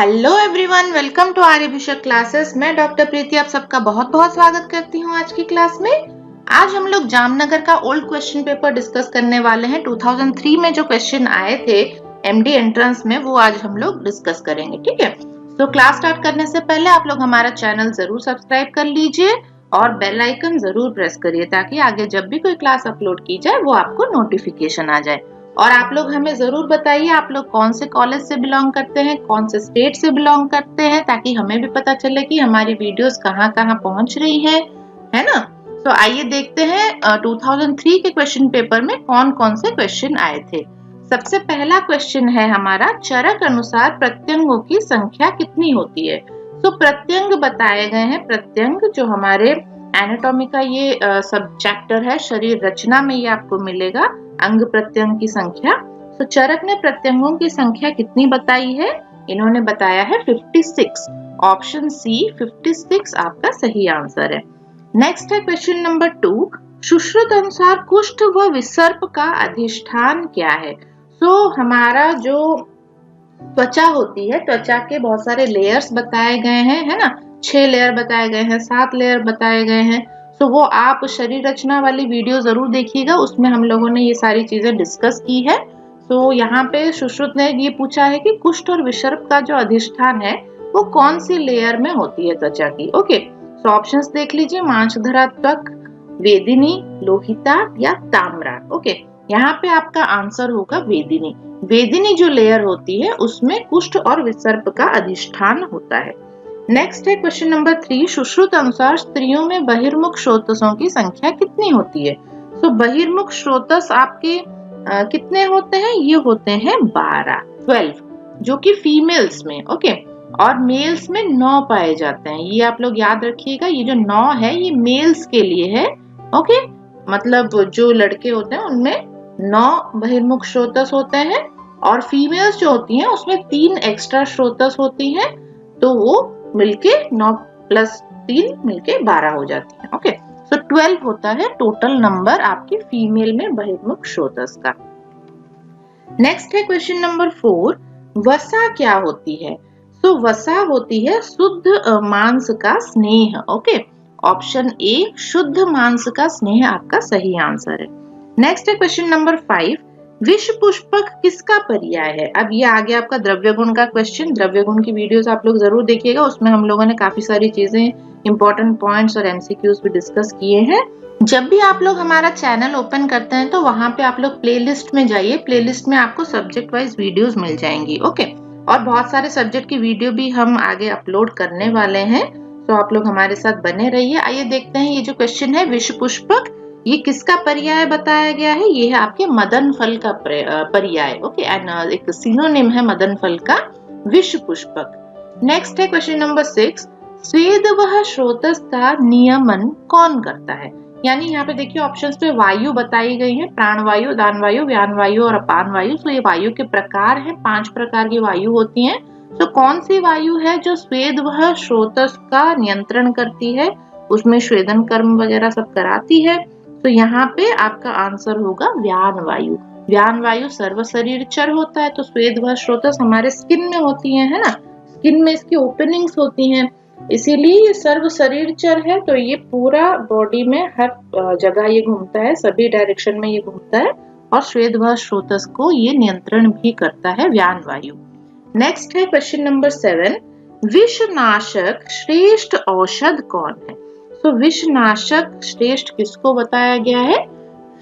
Hello everyone, welcome to Aryabhushak classes. मैं doctor Preeti आप सबका बहुत बहुत स्वागत करती हूँ आज की क्लास में। आज हम लोग जामनगर का ओल्ड क्वेश्चन पेपर डिस्कस करने वाले हैं। 2003 में जो क्वेश्चन आए थे एमडी एंट्रेंस में, वो आज हम लोग डिस्कस करेंगे। ठीक है, तो क्लास स्टार्ट करने से पहले आप लोग हमारा चैनल जरूर सब्सक्राइब कर लीजिए और बेल आइकन जरूर प्रेस करिए ताकि आगे जब भी कोई क्लास अपलोड की जाए वो आपको नोटिफिकेशन आ जाए। और आप लोग हमें जरूर बताइए आप लोग कौन से कॉलेज से बिलोंग करते हैं, कौन से स्टेट से बिलोंग करते हैं, ताकि हमें भी पता चले कि हमारी वीडियोस कहाँ कहाँ पहुंच रही है ना। तो आइए देखते हैं 2003 के क्वेश्चन पेपर में कौन कौन से क्वेश्चन आए थे। सबसे पहला क्वेश्चन है हमारा, चरक अनुसार प्रत्यंगों की संख्या कितनी होती है। तो प्रत्यंग बताए गए हैं। प्रत्यंग जो हमारे एनाटॉमी का ये सब चैप्टर है, शरीर रचना में ये आपको मिलेगा, अंग प्रत्यंग की संख्या। तो चरक ने प्रत्यंगों की संख्या कितनी बताई है? इन्होंने बताया है 56। ऑप्शन सी 56 आपका सही आंसर है। नेक्स्ट है क्वेश्चन नंबर 2, सुश्रुत अनुसार कुष्ठ व विसर्प का अधिष्ठान क्या है। सो हमारा जो त्वचा होती है, त्वचा के बहुत सारे लेयर्स बताए गए हैं, है ना। 6 लेयर बताए गए हैं, 7 लेयर बताए गए हैं। तो वो आप शरीर रचना वाली वीडियो जरूर देखिएगा, उसमें हम लोगों ने ये सारी चीजें डिस्कस की है। तो यहाँ पे सुश्रुत ने ये पूछा है कि कुष्ठ और विसर्प का जो अधिष्ठान है वो कौन सी लेयर में होती है त्वचा की। ओके, तो ऑप्शंस देख लीजिए, मांसधरा त्वक, वेदिनी, लोहिता या ताम्रा। ओके, यहाँ पे आपका आंसर होगा वेदिनी। वेदिनी जो लेयर होती है उसमें कुष्ठ और विसर्प का अधिष्ठान होता है। नेक्स्ट है क्वेश्चन नंबर 3, सुश्रुत अनुसार स्त्रियों में बहिर्मुख स्रोतसों की संख्या कितनी होती है। तो बहिर्मुख स्रोतस आपके कितने होते हैं? ये होते हैं 12 जो कि फीमेल्स में। ओके, और मेल्स में 9 पाए जाते हैं। ये आप लोग याद रखिएगा, ये जो 9 है ये मेल्स के लिए है। ओके, मतलब जो लड़के होते हैं उनमें 9 बहिर्मुख स्रोतस होते हैं और फीमेल्स जो होती हैं उसमें 3 एक्स्ट्रा स्रोतस होती हैं, तो वो मिलके 9 + 3 मिलके 12 हो जाती है। ओके, तो 12 होता है टोटल नंबर आपके फीमेल में बहिर्मुख स्रोतस का। नेक्स्ट है क्वेश्चन नंबर 4, वसा क्या होती है। तो वसा होती है शुद्ध मांस का स्नेह। ओके, ऑप्शन ए शुद्ध मांस का स्नेह आपका सही आंसर है। नेक्स्ट है क्वेश्चन नंबर 5, विष पुष्पक किसका पर्याय है। अब ये आ गया आपका द्रव्य गुण का क्वेश्चन। द्रव्य गुण की वीडियोस आप लोग जरूर देखिएगा, उसमें हम लोगों ने काफी सारी चीजें, इंपॉर्टेंट पॉइंट्स और एमसीक्यूज भी डिस्कस किए हैं। जब भी आप लोग हमारा चैनल ओपन करते हैं तो वहां पे आप लोग प्लेलिस्ट में जाइए, प्लेलिस्ट में आपको सब्जेक्ट वाइज वीडियोस मिल जाएंगी। ओके, और बहुत सारे सब्जेक्ट की वीडियो भी हम आगे अपलोड करने वाले हैं, तो आप लोग हमारे साथ बने रहिए। आइए देखते हैं ये जो क्वेश्चन है, विष पुष्पक ये किसका पर्याय बताया गया है। ये है आपके मदन फल का पर्याय। ओके, एंड एक सिनोनिम है मदन फल का, विष पुष्पक। नेक्स्ट है क्वेश्चन नंबर 6, स्वेद वह स्रोतस का नियमन कौन करता है। यानी यहाँ पे देखिए ऑप्शंस पे वायु बताई गई है, प्राणवायु, दानवायु, व्यानवायु और अपान वायु। तो ये वायु के प्रकार हैं, 5 प्रकार की वायु होती हैं। तो कौन सी वायु है जो स्वेद वह स्रोतस का नियंत्रण करती है, उसमें स्वेदन कर्म वगैरह सब कराती है। तो यहाँ पे आपका आंसर होगा व्यान वायु। व्यान वायु सर्व शरीर चर होता है। तो स्वेद वह स्रोतस हमारे स्किन में होती है ना, स्किन में इसकी ओपनिंग्स होती हैं, इसीलिए ये सर्व शरीर चर है। तो ये पूरा बॉडी में हर जगह ये घूमता है, सभी डायरेक्शन में ये घूमता है और स्वेद वह स्रोतस को ये नियंत्रण भी करता है, व्यान वायु। नेक्स्ट है क्वेश्चन नंबर 7, विषनाशक श्रेष्ठ औषध कौन है। तो विषनाशक श्रेष्ठ किसको बताया गया है?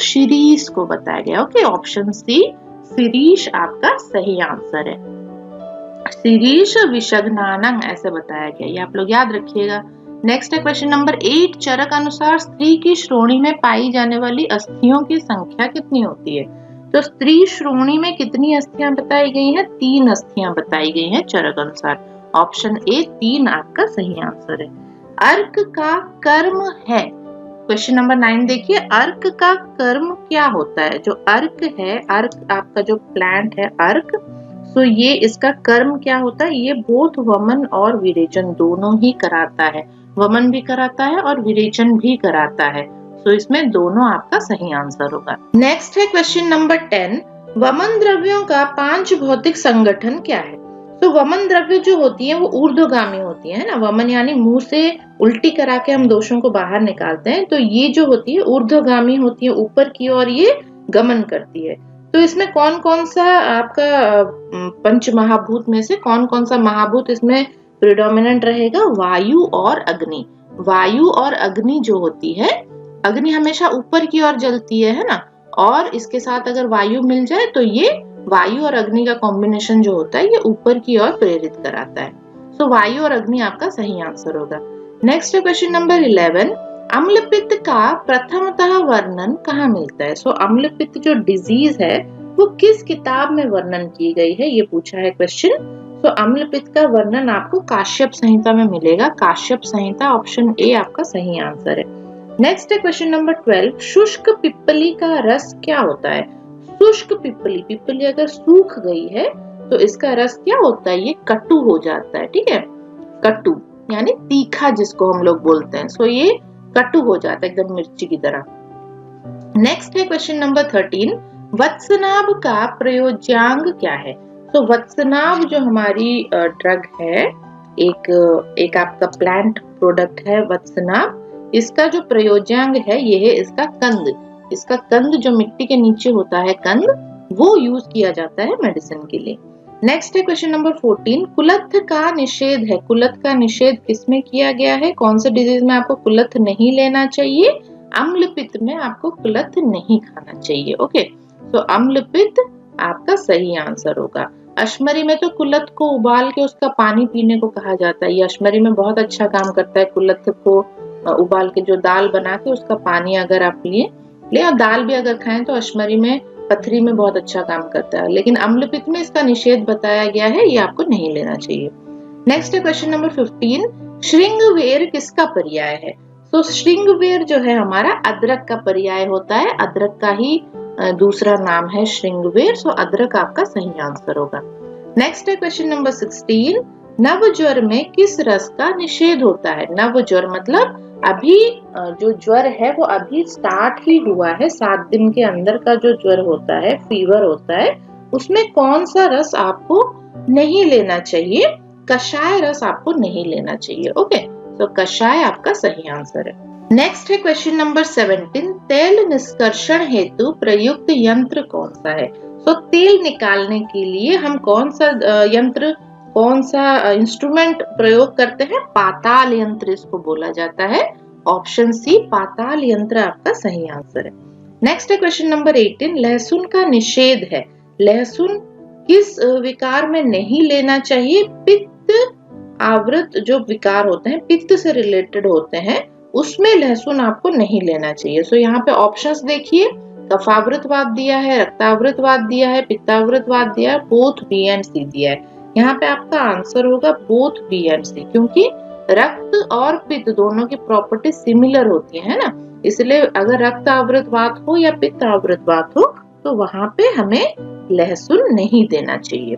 शिरीष को बताया गया। ओके, ऑप्शन सी शिरीष आपका सही आंसर है। शिरीष विषघ्नानं ऐसे बताया गया, ये आप लोग याद रखिएगा। नेक्स्ट है क्वेश्चन नंबर 8, चरक अनुसार स्त्री की श्रोणी में पाई जाने वाली अस्थियों की संख्या कितनी होती है। तो स्त्री श्रोणी में कितनी अस्थियां बताई गई हैं? 3 अस्थियां बताई गई हैं चरक अनुसार। ऑप्शन ए 3 आपका सही आंसर है। अर्क का कर्म है। क्वेश्चन नंबर 9 देखिए, अर्क का कर्म क्या होता है। जो अर्क है, अर्क आपका जो प्लांट है अर्क, तो ये इसका कर्म क्या होता है? ये बोथ वमन और विरेचन दोनों ही कराता है। वमन भी कराता है और विरेचन भी कराता है। तो इसमें दोनों आपका सही आंसर होगा। नेक्स्ट है क्वेश्चन नंबर 10, वमन द्रव्यों का 5 भौतिक संगठन क्या है। तो वमन द्रव्य जो होती है वो ऊर्ध्वगामी होती है ना, वमन यानी मुंह से उल्टी करा के हम दोषों को बाहर निकालते हैं, तो ये जो होती है ऊर्ध्वगामी होती है, ऊपर की ओर ये गमन करती है। तो इसमें कौन कौन सा आपका पंच महाभूत में से कौन कौन सा महाभूत इसमें प्रिडोमिनेंट रहेगा? वायु और अग्नि। वायु और अग्नि जो होती है, अग्नि हमेशा ऊपर की ओर जलती है ना, और इसके साथ अगर वायु मिल जाए तो ये वायु और अग्नि का कॉम्बिनेशन जो होता है ये ऊपर की ओर प्रेरित कराता है। सो वायु और अग्नि आपका सही आंसर होगा। नेक्स्ट है क्वेश्चन नंबर 11, अम्लपित्त का प्रथमतः वर्णन कहाँ मिलता है? सो अम्लपित्त जो डिजीज है वो किस किताब में वर्णन की गई है, ये पूछा है क्वेश्चन। सो अम्लपित्त का वर्णन आपको काश्यप संहिता में मिलेगा। काश्यप संहिता, ऑप्शन ए आपका सही आंसर है। नेक्स्ट है क्वेश्चन नंबर 12, शुष्क पिप्पली का रस क्या होता है? शुष्क पिप्पली, पिप्पली अगर सूख गई है तो इसका रस क्या होता है? ये कटु हो जाता है, ठीक है, कटु यानी तीखा जिसको हम लोग बोलते हैं। सो ये कटु हो जाता है एकदम मिर्ची की तरह। नेक्स्ट है क्वेश्चन नंबर 13, वत्सनाभ का प्रयोज्यांग क्या है? तो वत्सनाभ जो हमारी ड्रग है, एक आपका प्लांट प्रोडक्ट है वत्सनाभ, इसका जो प्रयोज्यांग है ये है इसका कंद। इसका कंद जो मिट्टी के नीचे होता है कंद, वो यूज किया जाता है मेडिसिन के लिए। नेक्स्ट है क्वेश्चन नंबर 14, कुलत्थ का निषेध है। कुलत्थ का निषेध किसमें किया गया है? कौन से डिजीज में आपको कुलत्थ नहीं लेना चाहिए? अम्लपित्त में आपको कुलत्थ नहीं खाना चाहिए। ओके, तो अम्लपित्त आपका सही आंसर होगा। अश्मरी में तो कुलत्थ को उबाल के उसका पानी पीने को कहा जाता है। ये अश्मरी में बहुत अच्छा काम करता है। कुलत्थ को उबाल के जो दाल बना के उसका पानी अगर आप ले और दाल भी अगर खाएं तो अश्मरी में, पथरी में बहुत अच्छा काम करता है। लेकिन अम्लपित्त में इसका निषेध बताया गया है, ये आपको नहीं लेना चाहिए। नेक्स्ट है क्वेश्चन नंबर 15, श्रृंगवेर किसका पर्याय है? तो श्रृंगवेर जो है हमारा अदरक का पर्याय होता है। अदरक का ही दूसरा नाम है श्रृंगवेर। सो अदरक आपका सही आंसर होगा। नेक्स्ट है क्वेश्चन नंबर 16, नव ज्वर में किस रस का निषेध होता है? नव ज्वर मतलब अभी जो ज्वर है वो अभी स्टार्ट ही हुआ है, 7 दिन के अंदर का जो ज्वर होता है, फीवर होता है, उसमें कौन सा रस आपको नहीं लेना चाहिए? कषाय रस आपको नहीं लेना चाहिए। ओके, तो कषाय आपका सही आंसर है। नेक्स्ट है क्वेश्चन नंबर 17, तेल निष्कर्षण हेतु प्रयुक्त यंत्र कौन सा है? तो तेल निकालने के लिए हम कौन सा यंत्र, कौन सा इंस्ट्रूमेंट प्रयोग करते हैं? पाताल यंत्र इसको बोला जाता है। ऑप्शन सी पाताल यंत्र आपका सही आंसर है। नेक्स्ट है क्वेश्चन नंबर 18, लहसुन का निषेध है। लहसुन किस विकार में नहीं लेना चाहिए? पित्त आवृत जो विकार होते हैं, पित्त से रिलेटेड होते हैं, उसमें लहसुन आपको नहीं लेना चाहिए। सो यहाँ पे ऑप्शंस देखिए, कफावृतवाद दिया है, रक्तावृतवाद दिया है, पित्तावृतवाद दिया है, बोथ बी एंड सी दिया है। यहाँ पे आपका आंसर होगा बोथ बी एंड सी, क्योंकि रक्त और पित्त दोनों की प्रॉपर्टी सिमिलर होती है ना, इसलिए अगर रक्त आवृतवात हो या पित्त आवृतवात हो तो वहां पे हमें लहसुन नहीं देना चाहिए।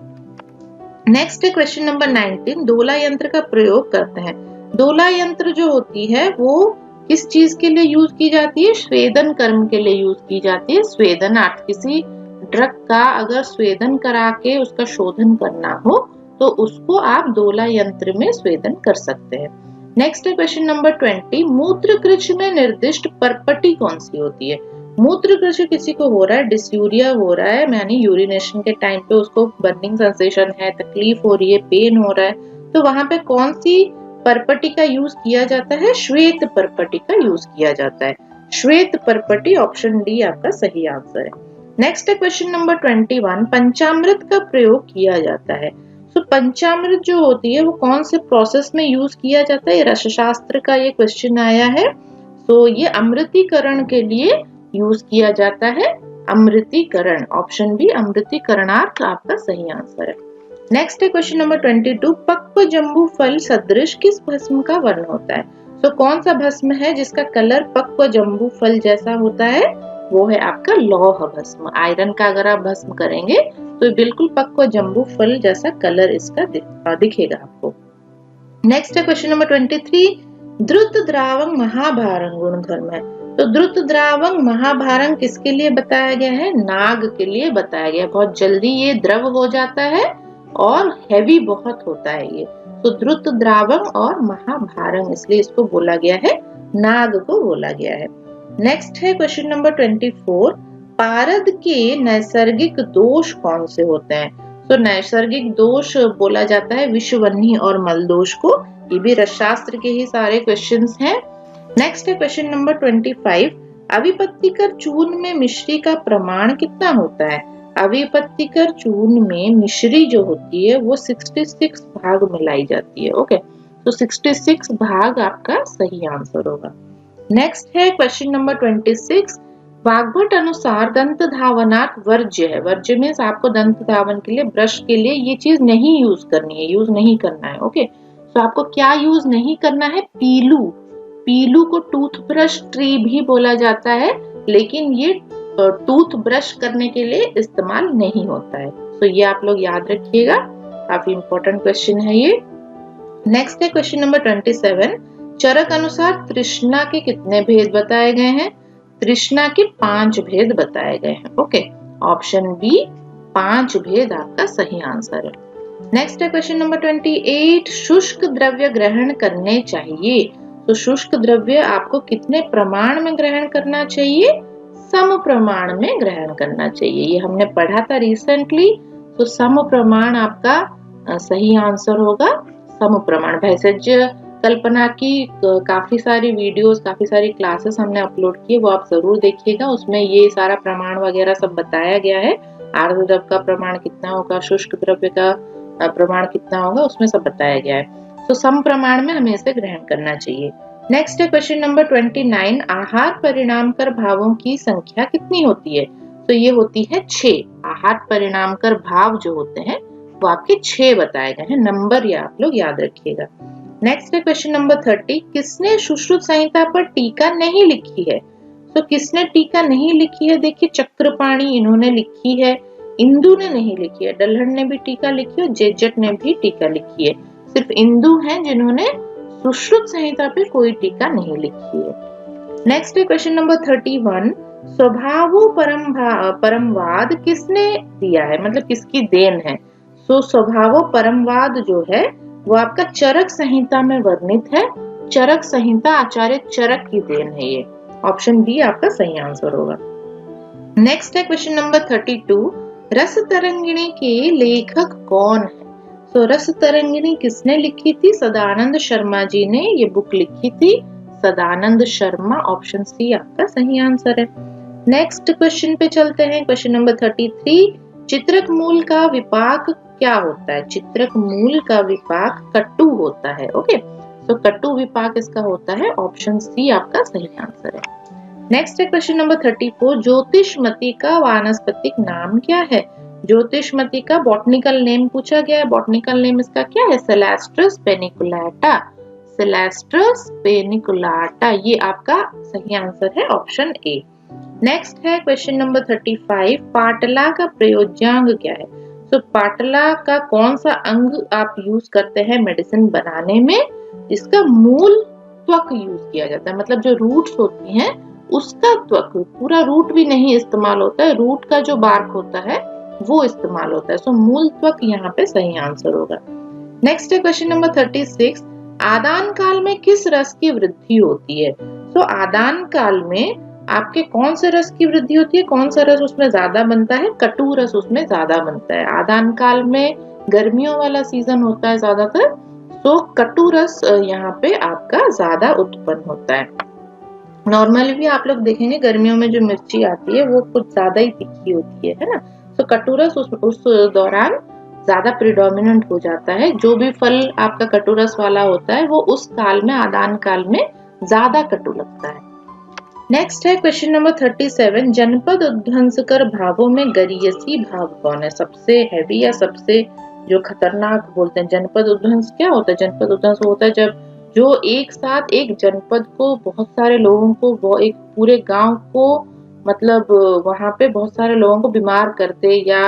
नेक्स्ट है क्वेश्चन नंबर 19, दोला यंत्र का प्रयोग करते हैं। दोला यंत्र जो होती है वो किस चीज के लिए यूज की जाती है? स्वेदन कर्म के लिए यूज की जाती है। स्वेदन आर्ट, किसी ड्रग का अगर स्वेदन करा के उसका शोधन करना हो तो उसको आप दोला यंत्र में स्वेदन कर सकते हैं। नेक्स्ट है क्वेश्चन नंबर 20, मूत्रकृशि में निर्दिष्ट परपटी कौन सी होती है? मूत्रकृशि किसी को हो रहा है, डिस्यूरिया हो रहा है, यानी यूरिनेशन के टाइम पे उसको बर्निंग सेंसेशन है, तकलीफ हो रही है, पेन हो रहा है, तो वहां पे कौन सी परपटी का यूज किया जाता है? श्वेत परपटी का यूज किया जाता है। श्वेत परपटी, ऑप्शन डी आपका सही आंसर है। नेक्स्ट है क्वेश्चन नंबर 21, पंचामृत का प्रयोग किया जाता है। तो पंचामृत जो होती है वो कौन से प्रोसेस में यूज किया जाता है? रसशास्त्र का ये क्वेश्चन आया है। तो ये अमृतीकरण के लिए यूज किया जाता है। अमृतीकरण, ऑप्शन बी अमृतीकरणार्थ आपका सही आंसर है। नेक्स्ट है क्वेश्चन नंबर 22, पक्व जम्बू फल सदृश किस भस्म का वर्ण होता है? तो कौन सा भस्म है जिसका कलर पक्व जम्बू फल जैसा होता है? वो है आपका लौह भस्म। आयरन का अगर आप भस्म करेंगे तो बिल्कुल पक्व जम्बू फल जैसा कलर इसका दिखेगा आपको। नेक्स्ट है क्वेश्चन नंबर 23, द्रुत द्रावक महाभारंग गुणधर्म है। तो द्रुत द्रावक महाभारंग किसके लिए बताया गया है? नाग के लिए बताया गया है। बहुत जल्दी ये द्रव हो जाता है और हैवी बहुत होता है ये। तो द्रुत द्रावक और महाभारंग, इसलिए इसको बोला गया है, नाग को बोला गया है। नेक्स्ट है क्वेश्चन नंबर 24, पारद के नैसर्गिक दोष कौन से होते हैं? तो नैसर्गिक दोष बोला जाता है विषवह्नि और मल दोष को। ये भी रसशास्त्र के ही सारे क्वेश्चंस हैं। नेक्स्ट है क्वेश्चन नंबर 25, अविपत्तिकर चूर्ण में मिश्री का प्रमाण कितना होता है? अविपत्तिकर चूर्ण में मिश्री जो होती है वो 66 भाग मिलाई जाती है। ओके, तो 66 भाग आपका सही आंसर होगा। नेक्स्ट है क्वेश्चन नंबर 26, वाग्भट अनुसार दंत धावनात् वर्ज्य है। वर्ज्य मीन्स आपको दंत धावन के लिए, ब्रश के लिए ये चीज नहीं यूज करनी है, यूज नहीं करना है। ओके, तो आपको क्या यूज नहीं करना है? पीलू। पीलू को टूथब्रश ट्री भी बोला जाता है, लेकिन ये टूथ ब्रश करने के लिए इस्तेमाल नहीं होता है। तो ये आप लोग याद रखिएगा, काफी इंपॉर्टेंट क्वेश्चन है ये। नेक्स्ट है क्वेश्चन नंबर 27, चरक अनुसार तृष्णा के कितने भेद बताए गए हैं? तृष्णा के 5 भेद बताए गए हैं। ओके, ऑप्शन बी 5 भेद आपका सही आंसर है। नेक्स्ट है क्वेश्चन नंबर 28, शुष्क द्रव्य ग्रहण करने चाहिए। तो शुष्क द्रव्य आपको कितने प्रमाण में ग्रहण करना चाहिए? सम प्रमाण में ग्रहण करना चाहिए। ये हमने पढ़ा था रिसेंटली। तो सम प्रमाण आपका सही आंसर होगा, सम प्रमाण। भैषज कल्पना की काफी सारी वीडियोस, काफी सारी क्लासेस हमने अपलोड किए, वो आप जरूर देखिएगा। उसमें ये सारा प्रमाण वगैरह सब बताया गया है। आर्द्र द्रव्य का प्रमाण कितना होगा, शुष्क द्रव्य का प्रमाण कितना होगा, उसमें सब बताया गया है। तो सम प्रमाण में हमें इसे ग्रहण करना चाहिए। नेक्स्ट है क्वेश्चन नंबर 29, आहार परिणामकर भावों की संख्या कितनी होती है? तो ये होती है 6। आहार परिणामकर भाव जो होते हैं वो आपके 6 बताए गए हैं। नंबर ये आप लोग याद रखिएगा। नेक्स्ट है क्वेश्चन नंबर 30, किसने सुश्रुत संहिता पर टीका नहीं लिखी है? तो किसने टीका नहीं लिखी है? देखिए, चक्रपाणी इन्होंने लिखी है, इंदु ने नहीं लिखी है, डल्हन ने भी टीका लिखी है, जेजट ने भी टीका लिखी है। सिर्फ इंदु हैं जिन्होंने सुश्रुत संहिता पे कोई टीका नहीं लिखी है। नेक्स्ट है क्वेश्चन नंबर 31, स्वभावो परमवाद किसने दिया है? मतलब किसकी देन है? तो स्वभावो परमवाद जो है वो आपका चरक संहिता में वर्णित है। चरक संहिता आचार्य चरक की देन है ये। ऑप्शन बी आपका सही आंसर होगा। नेक्स्ट है क्वेश्चन नंबर 32, रस तरंगिणी के लेखक कौन है? तो रस तरंगिणी किसने लिखी थी? सदानंद शर्मा जी ने ये बुक लिखी थी, सदानंद शर्मा। ऑप्शन सी आपका सही आंसर है। नेक्स्ट क्वेश्चन पे चलते हैं, क्वेश्चन नंबर 33, चित्रक मूल का विपाक क्या होता है? चित्रक मूल का विपाक कटु होता है। ओके, तो कटु विपाक इसका होता है। ऑप्शन सी आपका सही आंसर है। नेक्स्ट है क्वेश्चन नंबर 34, ज्योतिषमती का वानस्पतिक नाम क्या है? ज्योतिषमती का बॉटनिकल नेम पूछा गया है। बॉटनिकल नेम इसका क्या है? सेलेस्ट्रस पेनिकुलाटा। सेलेस्ट्रस पेनिकुलाटा, ये आपका सही आंसर है, ऑप्शन ए। नेक्स्ट है क्वेश्चन नंबर 35, पाटला का प्रयोज्यांग क्या है? तो पाटला का कौन सा अंग आप यूज करते हैं मेडिसिन बनाने में? इसका मूल त्वक यूज किया जाता है, मतलब जो रूट्स होती हैं उसका त्वक, पूरा रूट भी नहीं इस्तेमाल होता है, रूट का जो बार्क होता है वो इस्तेमाल होता है। सो मूल त्वक यहाँ पे सही आंसर होगा। नेक्स्ट है क्वेश्चन नंबर 36, आदान काल में किस रस की वृद्धि होती है? तो आदान काल में आपके कौन से रस की वृद्धि होती है? कौन सा रस उसमें ज्यादा बनता है? कटु रस उसमें ज्यादा बनता है। आदान काल में गर्मियों वाला सीजन होता है ज्यादातर, तो कटु रस यहाँ पे आपका ज्यादा उत्पन्न होता है। नॉर्मली भी आप लोग देखेंगे गर्मियों में जो मिर्ची आती है वो कुछ ज्यादा ही तीखी होती है ना। तो कटु रस उस दौरान ज्यादा प्रिडोमिनेंट हो जाता है। जो भी फल आपका कटु रस वाला होता है वो उस काल में, आदान काल में ज्यादा कटु लगता है। नेक्स्ट है क्वेश्चन नंबर 37, जनपद उध्वंसकर भावों में गरियसी भाव कौन है? सबसे हैवी या सबसे जो खतरनाक बोलते हैं। जनपद उध्वंस क्या होता है? जनपद उध्वंस होता है जब जो एक साथ एक जनपद को, बहुत सारे लोगों को, वो एक पूरे गांव को, मतलब वहां पे बहुत सारे लोगों को बीमार करते या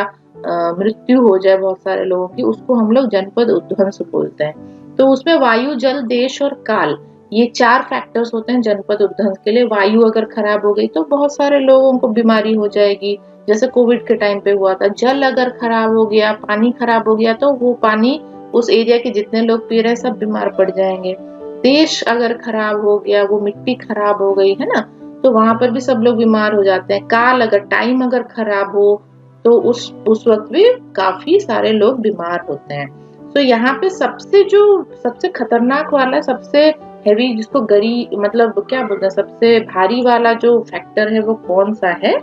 मृत्यु हो जाए बहुत सारे लोगों की, उसको हम लोग जनपद उध्वंस बोलते हैं। तो उसमें वायु, जल, देश और काल, ये 4 फैक्टर्स होते हैं जनपद उध्वंस के लिए। वायु अगर खराब हो गई तो बहुत सारे लोगों को बीमारी हो जाएगी, जैसे कोविड के टाइम पे हुआ था, जल अगर खराब हो गया, पानी खराब हो गया, तो वो पानी उस एरिया के जितने लोग पी रहे हैं सब बीमार पड़ जाएंगे। देश अगर खराब हो गया, वो मिट्टी खराब हो गई है ना, तो वहां पर भी सब लोग बीमार हो जाते हैं। काल अगर टाइम अगर खराब हो तो उस वक्त भी काफी सारे लोग बीमार होते हैं। तो यहाँ पे सबसे खतरनाक वाला, सबसे हैवी, जिसको गरी मतलब क्या बोलते हैं, सबसे भारी वाला जो फैक्टर है वो कौन सा है,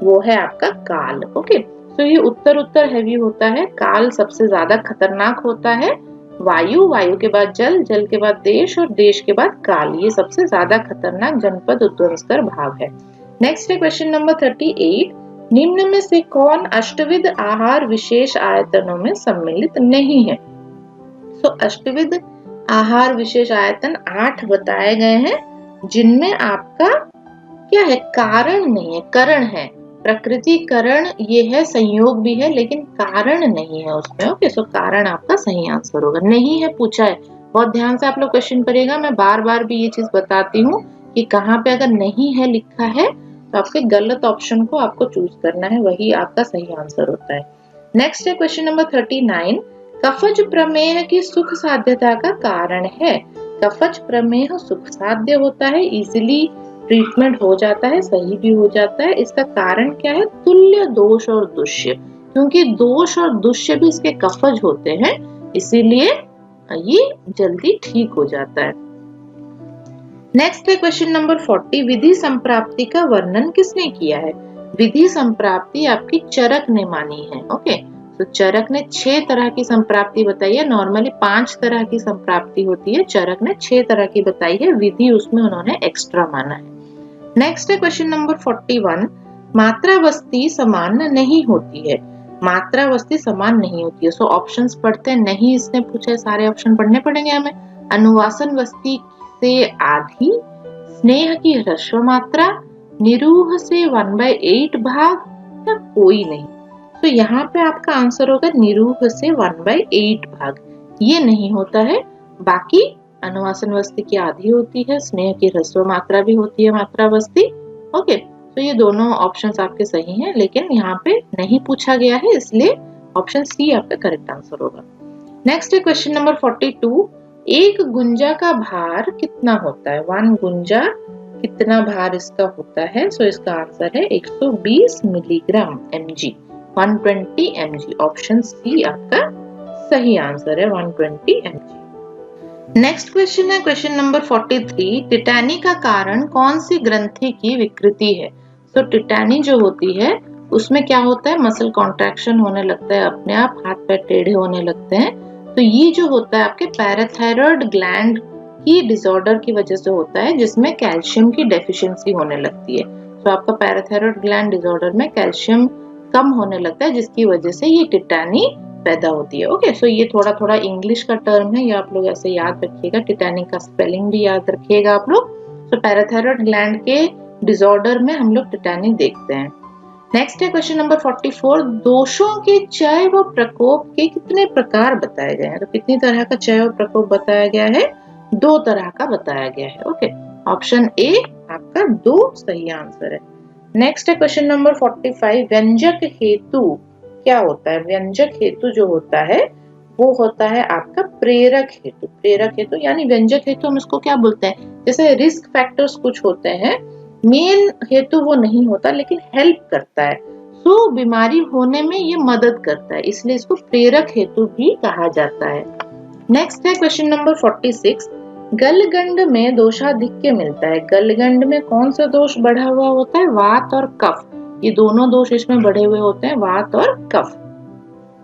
वो है आपका काल। ओके, तो ये उत्तर हैवी होता है, काल सबसे ज्यादा खतरनाक होता है। वायु, वायु के बाद जल, जल के बाद देश और देश के बाद काल, ये सबसे ज्यादा खतरनाक जनपद उद्वंसकर भाव है। नेक्स्ट है क्वेश्चन नंबर 38, निम्न में से कौन अष्टविध आहार विशेष आयतनों में सम्मिलित नहीं है? तो अष्टविध आहार विशेष आयतन 8 बताए गए हैं, जिनमें आपका क्या है, कारण नहीं है, करण है। प्रकृति करण ये है, संयोग भी है, लेकिन कारण नहीं है उसमें। ओके, सो कारण आपका सही आंसर होगा। नहीं है पूछा है, बहुत ध्यान से आप लोग क्वेश्चन करिएगा। मैं बार बार भी ये चीज बताती हूँ कि कहाँ पे अगर नहीं है लिखा है तो आपके गलत ऑप्शन को आपको चूज करना है, वही आपका सही आंसर होता है। नेक्स्ट है क्वेश्चन नंबर 39, कफज प्रमेह की सुख साध्यता का कारण है। कफज प्रमेह सुख साध्य होता है, इजिली ट्रीटमेंट हो जाता है, सही भी हो जाता है। इसका कारण क्या है? तुल्य दोष और दुष्य, क्योंकि दोष और दुष्य भी इसके कफज होते हैं, इसीलिए ये जल्दी ठीक हो जाता है। नेक्स्ट है क्वेश्चन नंबर 40, विधि संप्राप्ति का वर्णन किसने किया है? विधि संप्राप्ति आपकी चरक ने मानी है। ओके, तो चरक ने 6 तरह की संप्राप्ति बताई है। नॉर्मली 5 तरह की संप्राप्ति होती है, चरक ने 6 तरह की बताई है, विधि उसमें उन्होंने एक्स्ट्रा माना है। नेक्स्ट है क्वेश्चन नंबर 41, मात्रावस्थी समान नहीं होती है। मात्रावस्थी समान नहीं होती है, सो ऑप्शंस पढ़ते हैं। नहीं इसने पूछा है, सारे ऑप्शन पढ़ने पड़ेंगे हमें। अनुवासन वस्ती से आधी, स्नेह की ह्रस्व मात्रा, निरूह से 1/8 भाग, या कोई नहीं। तो यहाँ पे आपका आंसर होगा निरूह से 1/8 भाग, ये नहीं होता है। बाकी अनुवासन वस्ती की आधी होती है, स्नेह की ह्रस्व मात्रा भी होती है मात्रावस्थी। ओके, तो ये दोनों ऑप्शंस आपके सही हैं, लेकिन यहाँ पे नहीं पूछा गया है, इसलिए ऑप्शन सी आपका करेक्ट आंसर होगा। नेक्स्ट है क्वेश्चन नंबर 42, एक गुंजा का भार कितना होता है? 1 गुंजा कितना भार इसका होता है? सो इसका आंसर है 120 milligram mg, 120 mg। Option C आपका सही आंसर है, 120 mg। नेक्स्ट क्वेश्चन है क्वेश्चन नंबर 43, टिटैनी का कारण कौन सी ग्रंथि की विकृति है? तो टिटैनी जो होती है उसमें क्या होता है, मसल कॉन्ट्रैक्शन होने लगता है, अपने आप हाथ पैर टेढ़े होने लगते हैं। तो ये जो होता है आपके पैराथायरॉयड ग्लैंड की डिसऑर्डर की वजह से होता है, जिसमें कैल्शियम की डेफिशिएंसी होने लगती है। तो आपका पैराथायरॉयड ग्लैंड डिसऑर्डर में कैल्शियम कम होने लगता है, जिसकी वजह से ये टिटैनी पैदा होती है। ओके, सो ये थोड़ा थोड़ा इंग्लिश का टर्म है, ये आप लोग ऐसे याद रखिएगा, टिटैनी का स्पेलिंग भी याद रखिएगा आप लोग। तो पैराथायरॉयड ग्लैंड के डिसऑर्डर में हम लोग टिटैनी देखते हैं। नेक्स्ट है क्वेश्चन नंबर 44, दोषों के क्षय व प्रकोप के कितने प्रकार बताए गए हैं? तो कितनी तरह का क्षय व प्रकोप बताया गया है? 2 तरह का बताया गया है। ओके, ऑप्शन ए आपका 2 सही आंसर है। नेक्स्ट है क्वेश्चन नंबर 45, व्यंजक हेतु क्या होता है? व्यंजक हेतु जो होता है वो होता है आपका प्रेरक हेतु। प्रेरक हेतु यानी व्यंजक हेतु हम इसको क्या बोलते हैं? जैसे रिस्क फैक्टर्स कुछ होते हैं, मेन हेतु वो नहीं होता लेकिन हेल्प करता है, सो बीमारी होने में ये मदद करता है, इसलिए इसको प्रेरक हेतु भी कहा जाता है। नेक्स्ट है क्वेश्चन नंबर 46, गलगंड में दोषाधिक्य मिलता है। गलगंड में कौन सा दोष बढ़ा हुआ होता है? वात और कफ, ये दोनों दोष इसमें बढ़े हुए होते हैं, वात और कफ।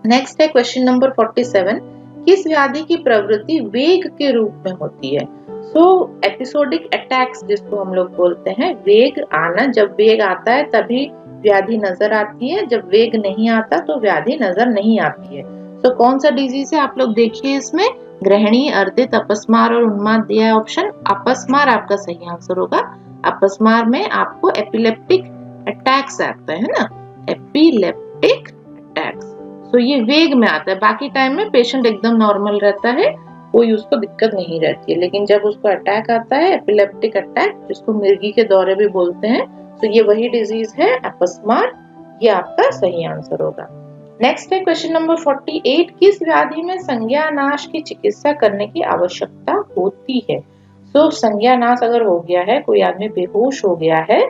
नेक्स्ट है क्वेश्चन नंबर 47, किस व्याधि की प्रवृत्ति वेग के रूप में होती है? सो एपिसोडिक अटैक्स जिसको हम लोग बोलते हैं, वेग आना, जब वेग आता है तभी व्याधि नजर आती है, जब वेग नहीं आता तो व्याधि नजर नहीं आती है। तो कौन सा डिजीज है आप लोग देखिए इसमें, ग्रहणी, अर्दित, अपस्मार और उन्माद दिया है ऑप्शन। अपस्मार आपका सही आंसर होगा। अपस्मार में आपको एपिलेप्टिक अटैक्स आता है ना, एपिलेप्टिक अटैक्स। तो ये वेग में आता है, बाकी टाइम में पेशेंट एकदम नॉर्मल रहता है, कोई उसको दिक्कत नहीं रहती है, लेकिन जब उसको अटैक आता है, एपिलेप्टिक अटैक जिसको मिर्गी के दौरे भी बोलते हैं, तो ये वही डिजीज है अपस्मार, ये आपका सही आंसर होगा। नेक्स्ट है क्वेश्चन नंबर 48, किस व्याधि में संज्ञानाश की चिकित्सा करने की आवश्यकता होती है? तो संज्ञानाश अगर हो गया है, कोई आदमी बेहोश हो गया है,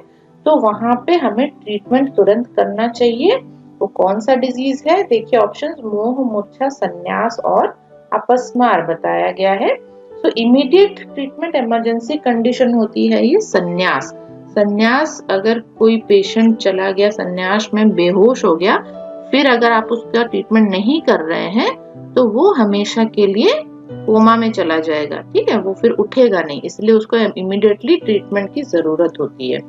तो वहां पे हमें ट्रीटमेंट तुरंत करना चाहिए। वो कौन सा डिजीज है? देखिए ऑप्शंस मोह, मूर्छा, संन्यास और अपस्मार बताया गया है। तो इमीडिएट ट्रीटमेंट इमरजेंसी कंडीशन होती है ये संन्यास। संन्यास अगर कोई पेशेंट चला गया संन्यास में, बेहोश हो गया, फिर अगर आप उसका ट्रीटमेंट नहीं कर रहे हैं तो वो हमेशा के लिए कोमा में चला जाएगा, ठीक है, वो फिर उठेगा नहीं, इसलिए उसको इमीडिएटली ट्रीटमेंट की जरूरत होती है।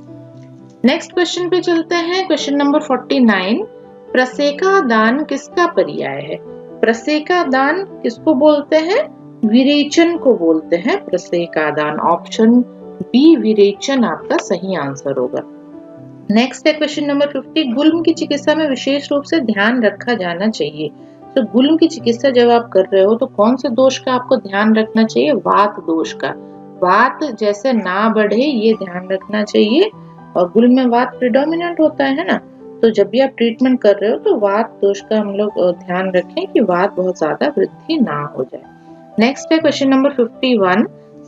नेक्स्ट क्वेश्चन पे चलते हैं, क्वेश्चन नंबर 49, प्रसेका दान किसका पर्याय है? प्रसेका दान किसको बोलते हैं? विरेचन को बोलते हैं प्रसेका दान। ऑप्शन बी विरेचन आपका सही आंसर होगा। नेक्स्ट है क्वेश्चन नंबर 50, गुल्म की चिकित्सा में विशेष रूप से ध्यान रखा जाना चाहिए। तो गुल्म की चिकित्सा जब आप कर रहे हो तो कौन से दोष का आपको ध्यान रखना चाहिए? वात दोष का। वात जैसे ना बढ़े ये ध्यान रखना चाहिए, और गुल्म में वात प्रिडोमिनेंट होता है ना, तो जब भी आप ट्रीटमेंट कर रहे हो तो वात दोष का हम लोग ध्यान रखें कि वात बहुत ज्यादा वृद्धि ना हो जाए। नेक्स्ट है क्वेश्चन नंबर 51,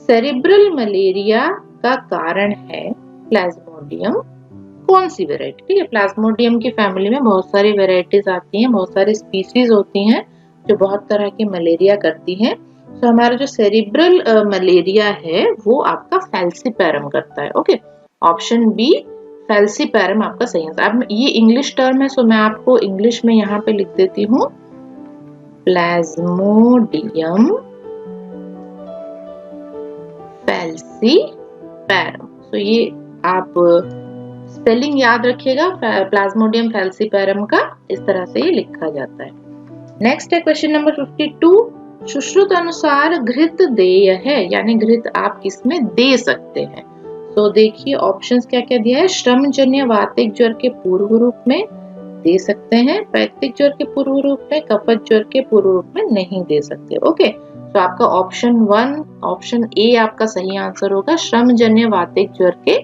सेरिब्रल मलेरिया का कारण है प्लाज्मोडियम कौन सी वेराइटी? ठीक है, प्लाज्मोडियम की फैमिली में बहुत सारी वेराइटीज आती हैं, बहुत सारी स्पीसीज होती हैं जो बहुत तरह की मलेरिया करती हैं। तो हमारा जो सेरिब्रल मलेरिया है वो आपका फैल्सीपैरम करता है। ओके, ऑप्शन बी फैल्सीपैरम आपका सही आंसर। अब ये इंग्लिश टर्म है, सो मैं आपको इंग्लिश में यहाँ पे लिख देती हूँ प्लाज्मोडियम फैल्सीपैरम। तो ये आप स्पेलिंग याद रखिएगा, प्लाज्मोडियम फैल्सीपैरम का इस तरह से ये लिखा जाता है। नेक्स्ट है क्वेश्चन नंबर 52, सुश्रुत अनुसार घृत देय है, यानी घृत आप किसमें दे सकते हैं? तो देखिए ऑप्शंस क्या क्या दिया है। श्रमजन्य वातिक ज्वर के पूर्व रूप में दे सकते हैं, पैक्तिक ज्वर के पूर्व रूप में, कफत ज्वर के पूर्व रूप में नहीं दे सकते। ओके, तो आपका ऑप्शन 1, ऑप्शन ए आपका सही आंसर होगा। श्रमजन्य वातिक ज्वर के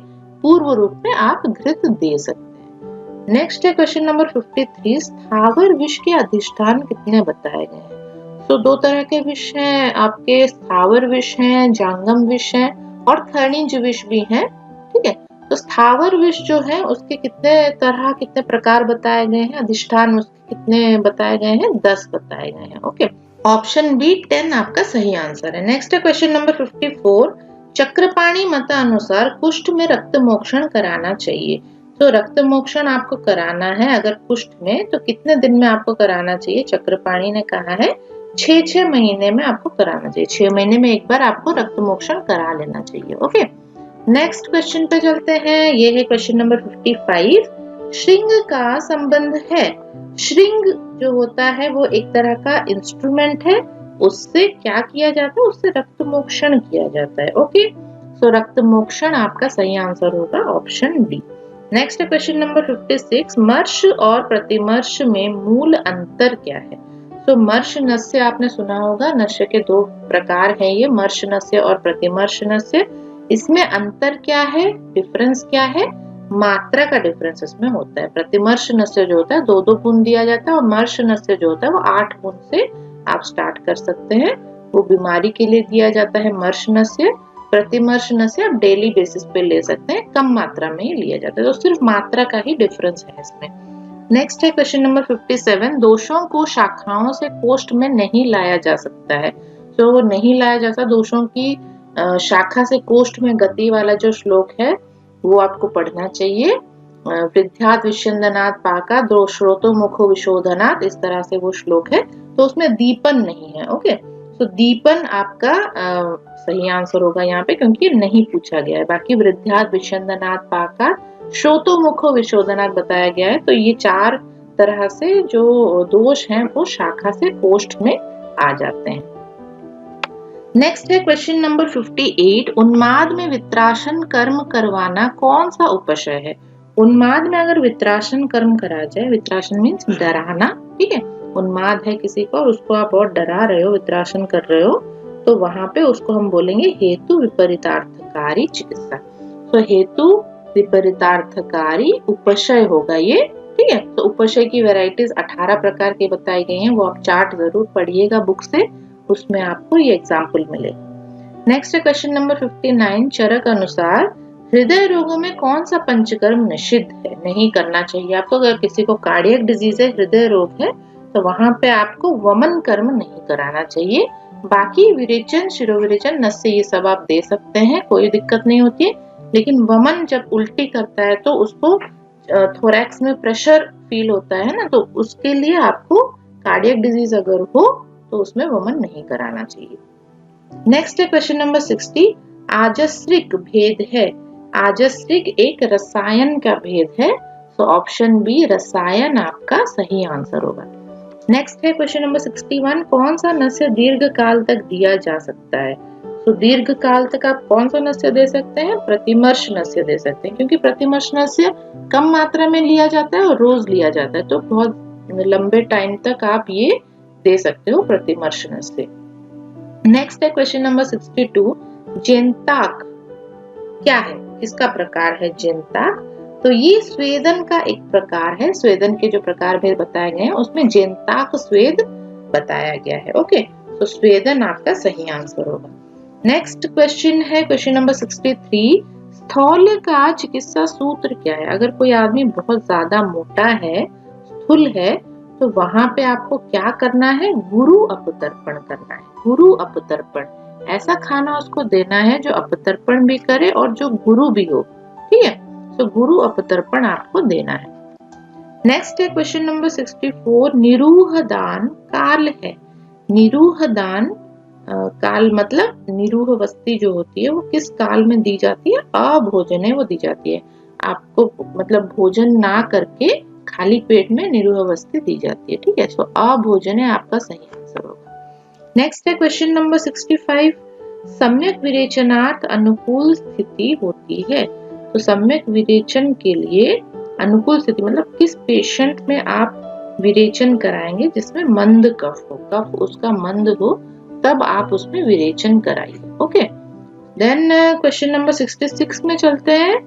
पूर्व रूप में आप घृत दे सकते हैं। नेक्स्ट है क्वेश्चन नंबर 53, स्थावर विष के अधिष्ठान कितने बताए गए हैं? तो दो तरह के विष हैं आपके, स्थावर विष हैं, जांगम विष हैं और खनिज विष भी हैं। ठीक है, तो स्थावर विष जो है उसके कितने तरह, कितने प्रकार बताए गए हैं, अधिष्ठान उसके कितने बताए गए हैं? 10 बताए गए हैं। ओके, ऑप्शन बी 10 आपका सही आंसर है। नेक्स्ट है क्वेश्चन नंबर 54, चक्रपाणी मत अनुसार कुष्ठ में रक्त मोक्षण कराना चाहिए। तो रक्त मोक्षण आपको कराना है अगर कुष्ठ में, तो कितने दिन में आपको कराना चाहिए? चक्रपाणी ने कहा है 6 महीने में आपको कराना चाहिए। 6 महीने में एक बार आपको रक्त मोक्षण करा लेना चाहिए। ओके, नेक्स्ट क्वेश्चन पे चलते हैं, ये है क्वेश्चन नंबर 55, श्रृंग का संबंध है। श्रृंग जो होता है वो एक तरह का इंस्ट्रूमेंट है, उससे क्या किया जाता है? उससे रक्त मोक्षण किया जाता है। ओके, सो रक्त मोक्षण आपका सही आंसर होगा option D. Next question number 56, मर्श और प्रतिमर्श में मूल अंतर क्या है? तो मर्श नस्य आपने सुना होगा, नस्य के 2 प्रकार हैं ये, मर्श नस्य और प्रतिमर्श नस्य। इसमें अंतर क्या है, डिफरेंस क्या है? मात्रा का डिफरेंस इसमें होता है। प्रतिमर्श नस्य जो होता है 2-2 बूंद दिया जाता है, और मर्श नस्य जो होता है वो 8 बूंद से आप स्टार्ट कर सकते हैं। वो बीमारी के लिए दिया जाता है मर्श नस्य। प्रतिमर्श नस्य आप डेली बेसिस पे ले सकते हैं, कम मात्रा में ही लिया जाता है, तो सिर्फ मात्रा का ही डिफरेंस है इसमें। नेक्स्ट है क्वेश्चन नंबर 57, दोषों को शाखाओं से कोष्ठ में नहीं लाया जा सकता है। तो नहीं लाया जाता दोषों की शाखा से कोष्ठ में गति वाला जो श्लोक है वो आपको पढ़ना चाहिए। वृद्ध्यात् विष्यन्दनात् पाका दोषरोतो मुखो विशोधनात्, इस तरह से वो श्लोक है, तो उसमें दीपन नहीं है। ओके, तो दीपन आपका सही आंसर होगा यहाँ पे, क्योंकि नहीं पूछा गया है। बाकी वृद्ध्यात् विष्यन्दनात् पाका श्रोतो मुखो विशोधनात् बताया गया है। तो ये 4 तरह से जो दोष हैं वो शाखा से कोष्ठ में आ जाते हैं। नेक्स्ट है क्वेश्चन नंबर 58, उन्माद में वित्राशन कर्म करवाना कौन सा उपशय है? उन्माद में अगर वित्राशन कर्म करा जाए, वित्राशन मीन्स डराना, ठीक है, उन्माद है किसी को और उसको आप बहुत डरा रहे हो, वित्राशन कर रहे हो, तो वहां पे उसको हम बोलेंगे हेतु विपरीतार्थकारी चिकित्सा। तो हेतु विपरीतार्थकारी उपशय होगा ये, ठीक है। तो उपशय की वैरायटीज 18 प्रकार की बताई गई हैं, वो आप चार्ट जरूर पढ़िएगा बुक से, उसमें आपको ये एग्जाम्पल मिलेगा। नेक्स्ट है क्वेश्चन नंबर 59, चरक अनुसार हृदय रोगों में कौन सा पंचकर्म निषिद्ध है, नहीं करना चाहिए आपको। अगर किसी को कार्डियक डिजीज है, हृदय रोग है, तो वहां पे आपको वमन कर्म नहीं कराना चाहिए। बाकी विरेचन, शिरोविरेचन, नस्य, ये सब आप दे सकते हैं, कोई दिक्कत नहीं होती है। लेकिन वमन जब उल्टी करता है तो उसको थोरैक्स में प्रेशर फील होता है ना, तो उसके लिए आपको कार्डियक डिजीज अगर हो तो उसमें वमन नहीं कराना चाहिए। नेक्स्ट है क्वेश्चन नंबर 60, आजस्रिक भेद है। आजस्रिक एक रसायन का भेद है, तो ऑप्शन बी रसायन आपका सही आंसर होगा। नेक्स्ट है क्वेश्चन नंबर 61, कौन सा नस्य दीर्घ काल तक दिया जा सकता है। तो दीर्घ काल तक आप कौन सा नस्य दे सकते हैं, प्रतिमर्श नस्य दे सकते हैं, क्योंकि प्रतिमर्श नस्य कम मात्रा में लिया जाता है और रोज लिया जाता है, तो बहुत लंबे टाइम तक आप ये दे सकते हो प्रतिमर्श नस्य। नेक्स्ट है क्वेश्चन नंबर 62, जेनताक क्या है, किसका प्रकार है जेनताक। तो ये स्वेदन का एक प्रकार है, स्वेदन के जो प्रकार भेद बताए गए हैं उसमें जेनताक स्वेद बताया गया है। ओके, तो स्वेदन आपका सही आंसर होगा। नेक्स्ट क्वेश्चन है क्वेश्चन नंबर 63, स्थौल्य का चिकित्सा सूत्र क्या है। अगर कोई आदमी बहुत ज्यादा मोटा है, स्थूल है, तो वहां पे आपको क्या करना है, गुरु अपतर्पण करना है। गुरु अपतर्पण, ऐसा खाना उसको देना है जो अपतर्पण भी करे और जो गुरु भी हो, ठीक है। तो गुरु अपतर्पण आपको देना है। नेक्स्ट है क्वेश्चन नंबर 64, निरूह दान काल है। निरूह दान काल मतलब निरूह वस्ती जो होती है वो किस काल में दी जाती है, अभोजने वो दी जाती है। आपको मतलब भोजन ना करके खाली पेट में निरूह वस्ती दी जाती है, ठीक है। तो अभोजने आपका सही आंसर होगा। नेक्स्ट है क्वेश्चन नंबर 65, सम्यक विरेचनार्थ अनुकूल स्थिति होती है। तो सम्यक विरेचन के लिए अनुकूल स्थिति मतलब किस पेशेंट में आप विरेचन कराएंगे जिसमें मंद कफ हो, कफ उसका मंद हो, तब आप उसमें विरेचन कराइए। ओके, देन क्वेश्चन नंबर 66 में चलते हैं।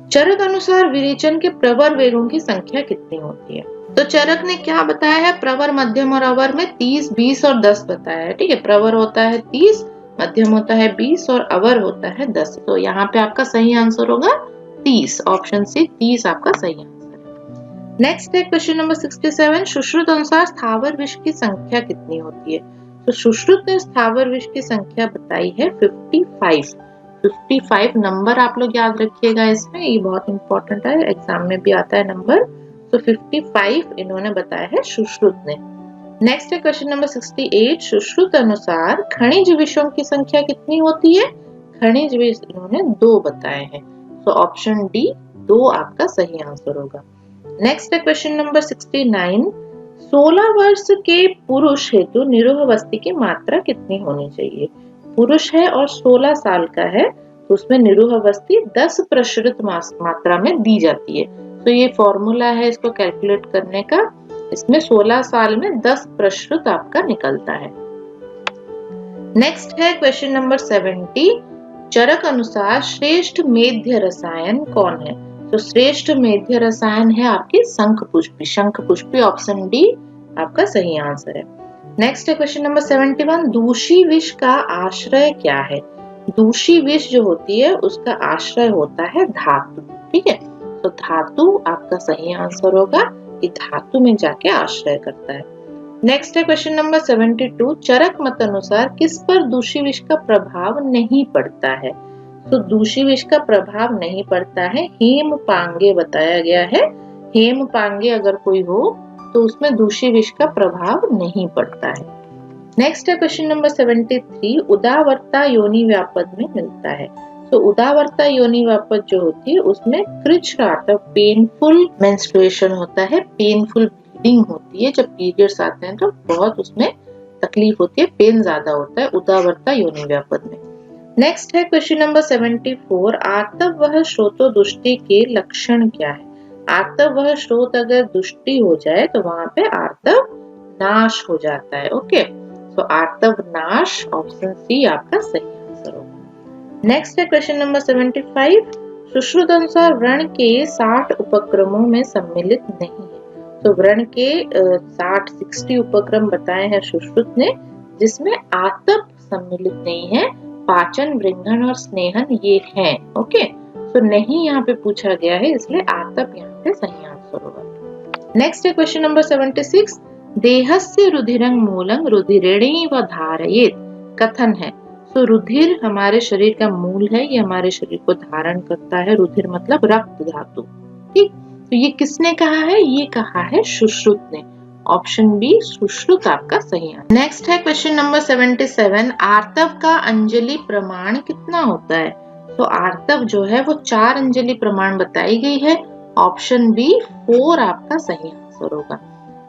चरक अनुसार विरेचन के प्रवर वेगों की संख्या कितनी होती है। तो चरक ने क्या बताया है, प्रवर, मध्यम और अवर में 30, 20 और 10 बताया है, ठीक है। प्रवर होता है 30, मध्यम होता है 20 और अवर होता है 10। तो यहाँ पे आपका सही आंसर होगा 30, ऑप्शन सी 30 आपका सही आंसर है। नेक्स्ट है क्वेश्चन नंबर 67, सुश्रुत अनुसार स्थावर विष की संख्या कितनी होती है। तो सुश्रुत ने स्थावर विष की संख्या बताई है 55। 55 नंबर आप लोग याद रखिएगा, इसमें ये बहुत इंपॉर्टेंट है, एग्जाम में भी आता है नंबर। तो 55 इन्होंने बताया है सुश्रुत ने। नेक्स्ट है क्वेश्चन नंबर 68, सुश्रुत अनुसार खनिज विषयों की संख्या कितनी होती है। खनिज विष इन्होंने 2 बताए हैं, तो ऑप्शन डी 2 आपका सही आंसर होगा। नेक्स्ट है क्वेश्चन नंबर 69, 16 वर्ष के पुरुष हेतु निरूह वस्ती की मात्रा कितनी होनी चाहिए। पुरुष है और 16 साल का है, तो उसमें निरूह वस्ती 10 प्रसृत मात्रा में दी जाती है। तो ये फॉर्मूला है इसको कैलकुलेट करने का, इसमें 16 साल में 10 प्रसृत आपका निकलता है। नेक्स्ट है क्वेश्चन नंबर 70, चरक अनुसार श्रेष्ठ मेध्य रसायन कौन है। तो श्रेष्ठ मेध्य रसायन है आपकी शंखपुष्पी। शंखपुष्पी ऑप्शन डी आपका सही आंसर है। नेक्स्ट है क्वेश्चन नंबर 71, दूषी विष का आश्रय क्या है। दूषी विष जो होती है उसका आश्रय होता है धातु, ठीक है। तो धातु आपका सही आंसर होगा, कि धातु में जाके आश्रय करता है। नेक्स्ट है क्वेश्चन नंबर 72, चरक मत अनुसार किस पर दूषी विष का प्रभाव नहीं पड़ता है। तो दूषी विष का प्रभाव नहीं पड़ता है, हेम पांगे बताया गया है। हेम पांगे अगर कोई हो तो उसमें दूषी विष का प्रभाव नहीं पड़ता है। नेक्स्ट है क्वेश्चन नंबर 73, उदावर्ता योनि व्यापद में मिलता है। तो उदावर्ता योनि व्यापद जो होती है उसमें कृच्छ्रात पेनफुल मेंस्ट्रुएशन होता है, पेनफुल ब्लीडिंग होती है। जब पीरियड्स आते हैं तो बहुत उसमें तकलीफ होती है, पेन ज्यादा होता है उदावर्ता योनि व्यापद में। नेक्स्ट है क्वेश्चन नंबर 74, आर्तव वह श्रोतो दुष्टि के लक्षण क्या है। आर्तव वह श्रोत अगर दुष्टि हो जाए तो वहां पे आर्तव नाश हो जाता है। ओके, तो आर्तव नाश ऑप्शन सी आपका सही आंसर होगा। नेक्स्ट है क्वेश्चन नंबर 75, सुश्रुत अनुसार व्रण के 60 उपक्रमों में सम्मिलित नहीं है। तो व्रण के 60 उपक्रम बताए हैं सुश्रुत ने, जिसमें आतप सम्मिलित नहीं है। पाचन, वृंघन और स्नेहन ये हैं। ओके, तो नहीं यहाँ पे पूछा गया है, इसलिए आतप यहाँ पे सही आंसर होगा। नेक्स्ट है क्वेश्चन नंबर 76। देहस्य रुधिरं मूलं रुधिरेणि व धारयेत् कथन है। तो रुधिर हमारे शरीर का मूल है, ये हमारे शरीर को धारण करता है। रुधिर मतलब रक्त धातु। ठीक, तो ये किसने कहा है? ये कहा है सुश्रुत ने। ऑप्शन बी सुश्रुत आपका सही है। नेक्स्ट है क्वेश्चन नंबर 77। आर्तव का अंजलि प्रमाण कितना होता है? तो आर्तव जो है वो 4 अंजलि प्रमाण बताई गई है। ऑप्शन बी 4 आपका सही आंसर होगा।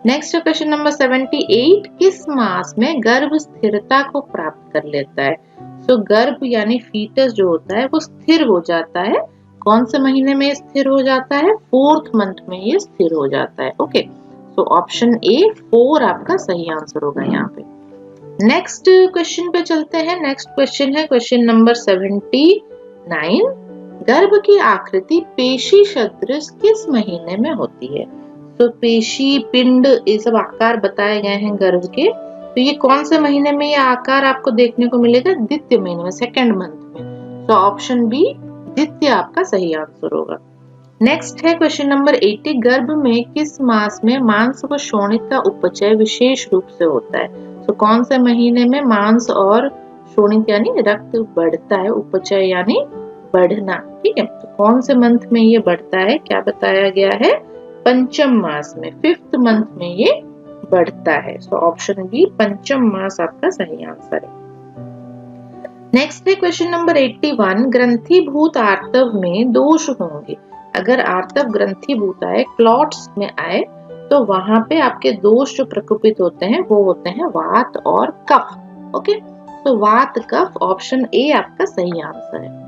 नेक्स्ट है क्वेश्चन नंबर 78। किस मास में गर्भ स्थिरता को प्राप्त कर लेता है? तो गर्भ यानी फीटस जो होता है वो स्थिर हो जाता है। कौन से महीने में स्थिर हो जाता है? 4th मंथ में ये स्थिर हो जाता है। ओके, तो ऑप्शन ए 4 आपका सही आंसर होगा यहाँ पे। नेक्स्ट क्वेश्चन पे चलते हैं। नेक्स्ट क्वेश्चन है क्वेश्चन नंबर 79। गर्भ की आकृति पेशी सदृश किस महीने में होती है? तो पेशी, पिंड, ये सब आकार बताए गए हैं गर्भ के। तो ये कौन से महीने में ये आकार आपको देखने को मिलेगा? द्वितीय महीने में, 2nd मंथ में। तो ऑप्शन बी द्वितीय आपका सही आंसर होगा। नेक्स्ट है क्वेश्चन नंबर 80। गर्भ में किस मास में मांस व शोणित का उपचय विशेष रूप से होता है? तो कौन से महीने में मांस और शोणित यानी रक्त बढ़ता है, उपचय यानी बढ़ना। ठीक है, तो कौन से मंथ में ये बढ़ता है? क्या बताया गया है? 5th मास में, 5th मंथ में ये बढ़ता है। तो ऑप्शन बी 5th मास आपका सही आंसर है। नेक्स्ट है क्वेश्चन नंबर 81। ग्रंथिभूत आर्तव में दोष होंगे। अगर आर्तव ग्रंथिभूत आए, क्लॉट्स में आए, तो वहां पे आपके दोष जो प्रकोपित होते हैं वो होते हैं वात और कफ। ओके, तो वात, कफ, ऑप्शन ए आपका सही आंसर है।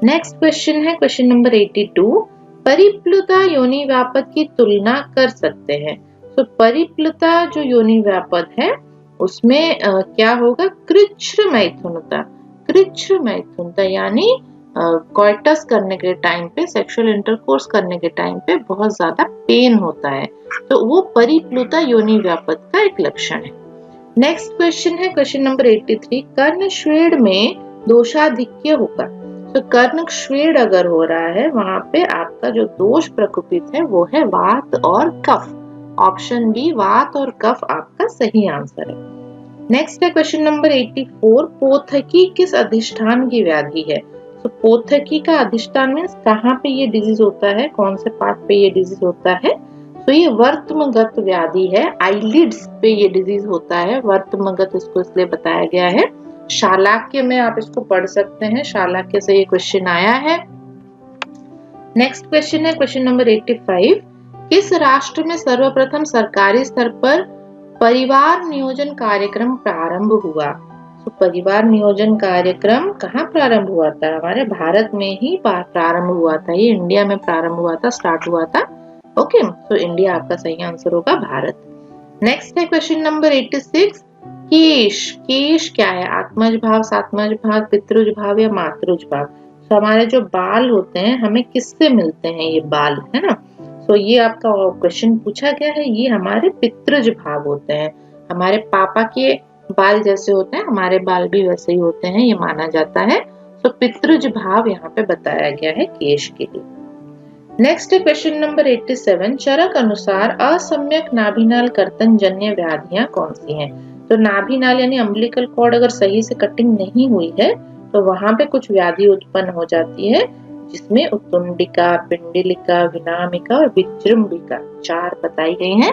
नेक्स्ट क्वेश्चन है क्वेश्चन नंबर 82। परिप्लुता योनि व्यापद की तुलना कर सकते हैं। तो परिप्लुता जो योनि व्यापद है उसमें क्या होगा? कृच्छ्र मैथुनता। कृच्छ्र मैथुनता यानी कोइटस करने के टाइम पे, सेक्सुअल इंटरकोर्स करने के टाइम पे बहुत ज्यादा पेन होता है, तो वो परिप्लुता योनि व्यापद का एक लक्षण है। नेक्स्ट क्वेश्चन है क्वेश्चन नंबर 83। कर्ण श्वेड में दोषाधिक्य होगा। तो कर्ण श्वेड अगर हो रहा है, वहां पे आपका जो दोष प्रकोपित है वो है वात और कफ। ऑप्शन बी वात और कफ आपका सही आंसर है। नेक्स्ट है क्वेश्चन नंबर 84। पोथकी किस अधिष्ठान की व्याधि है? तो पोथकी का अधिष्ठान मीन्स कहाँ पे ये डिजीज होता है, कौन से पार्ट पे ये डिजीज होता है? तो ये वर्त्मगत व्याधि है। आईलिड्स पे ये डिजीज होता है। वर्त्मगत इसको इसलिए बताया गया है। शालाक्य में आप इसको पढ़ सकते हैं, शालाक्य से ये क्वेश्चन आया है। नेक्स्ट क्वेश्चन है क्वेश्चन नंबर 85। किस राष्ट्र में सर्वप्रथम सरकारी स्तर पर परिवार नियोजन कार्यक्रम प्रारंभ हुआ? तो परिवार नियोजन कार्यक्रम कहाँ प्रारंभ हुआ था? हमारे भारत में ही प्रारंभ हुआ था। ये इंडिया में प्रारंभ हुआ था, स्टार्ट हुआ था। ओके, तो इंडिया आपका सही आंसर होगा, भारत। नेक्स्ट है क्वेश्चन नंबर 86। केश, केश क्या है? आत्मज भाव, सात्मज भाव, पितृज भाव या मातृज भाव? तो हमारे जो बाल होते हैं हमें किससे मिलते हैं? ये बाल है ना। तो ये आपका क्वेश्चन पूछा गया है, ये हमारे पितृज भाव होते हैं। हमारे पापा के बाल जैसे होते हैं, हमारे बाल भी वैसे ही होते हैं, ये माना जाता है। तो पितृज भाव यहाँ पे बताया गया है केश के लिए। नेक्स्ट है क्वेश्चन नंबर 87। चरक अनुसार असम्यक नाभिनाल कर्तन जन्य व्याधियां कौन सी हैं? तो नाभिनाल यानी अम्बिलिकल कॉर्ड अगर सही से कटिंग नहीं हुई है तो वहां पे कुछ व्याधि उत्पन्न हो जाती है, जिसमें उत्तुंडिका, पिंडलिका, विनामिका और विजृंभिका 4 बताई गई हैं।